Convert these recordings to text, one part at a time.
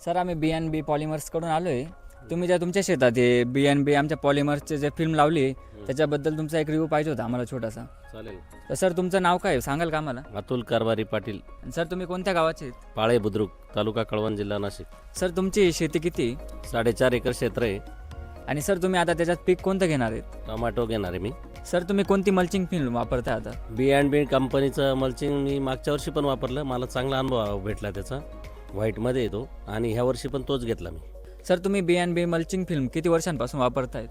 Sir आम्ही BNB पॉलिमर्सकडून आलो आहे. तुम्ही ज्या तुमच्या शेतात हे BNB आमच्या पॉलिमर्सचे जे फिल्म लावली त्याच्याबद्दल तुमचा एक रिव्ह्यू पाहिजे होता आम्हाला छोटासा. चालेल. तर सर तुमचं नाव काय आहे सांगाल का आम्हाला? अतुल कारभारी पाटील, आणि सर तुम्ही कोणत्या गावाचे आहेत? पाळे बुद्रुक, तालुका कळवण, जिल्हा नाशिक. सर तुमची शेती किती? 4.5 एकर क्षेत्र आहे. आणि सर तुम्ही आता त्याच्यात पीक कोणतं घेणार आहेत? टोमॅटो घेणार आहे मी. सर तुम्ही कोणती मल्चिंग फिल्म वापरताय आता? B&B कंपनीचं मल्चिंग मी मागच्या वर्षी पण वापरलं, मला चांगला अनुभव भेटला त्याचा. व्हाईटमध्ये येतो आणि ह्या वर्षी पण तोच घेतला मी. सर तुम्ही BNB मल्चिंग फिल्म किती वर्षांपासून वापरतायत?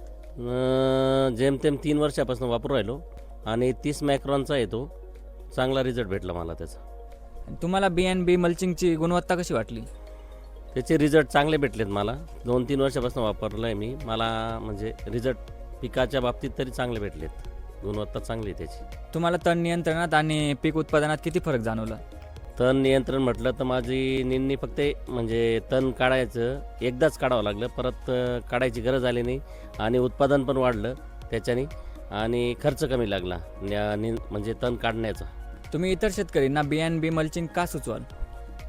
जेमतेम 3 वर्षापासून वापरू राहिलो आणि 30 मायक्रॉनचा येतो. चांगला रिझल्ट भेटला मला त्याचा. आणि तुम्हाला BNB मल्चिंगची गुणवत्ता कशी वाटली? त्याचे रिझल्ट चांगले भेटलेत मला. 2-3 वर्षापासून वापरलं आहे मी. मला म्हणजे रिझल्ट पिकाच्या बाबतीत तरी चांगले भेटलेत. गुणवत्ता चांगली आहे त्याची. तुम्हाला तण नियंत्रणात आणि पीक उत्पादनात किती फरक जाणवला? तण नियंत्रण म्हटलं तर माझी निंदणी फक्त म्हणजे तण काढायचं एकदाच काढावं लागलं, परत काढायची गरज आली नाही आणि उत्पादन पण वाढलं त्याच्याने आणि खर्च कमी लागला म्हणजे तण काढण्याचा. तुम्ही इतर शेतकऱ्यांना BNB मल्चिंग का सुचवाल?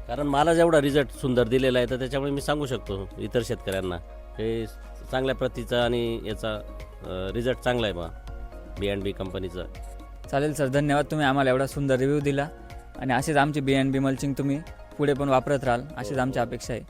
कारण मला जेवढा रिझल्ट सुंदर दिलेला आहे तर त्याच्यामुळे मी सांगू शकतो इतर शेतकऱ्यांना हे चांगल्या प्रतीचा आणि याचा रिझल्ट चांगला आहे बा B&B कंपनीचा. चालेल सर, धन्यवाद. तुम्ही आम्हाला एवढा सुंदर रिव्ह्यू दिला आणि असेच आमची BNB मल्चिंग तुम्ही पुढे पण वापरत राहाल अशीच आमची अपेक्षा आहे.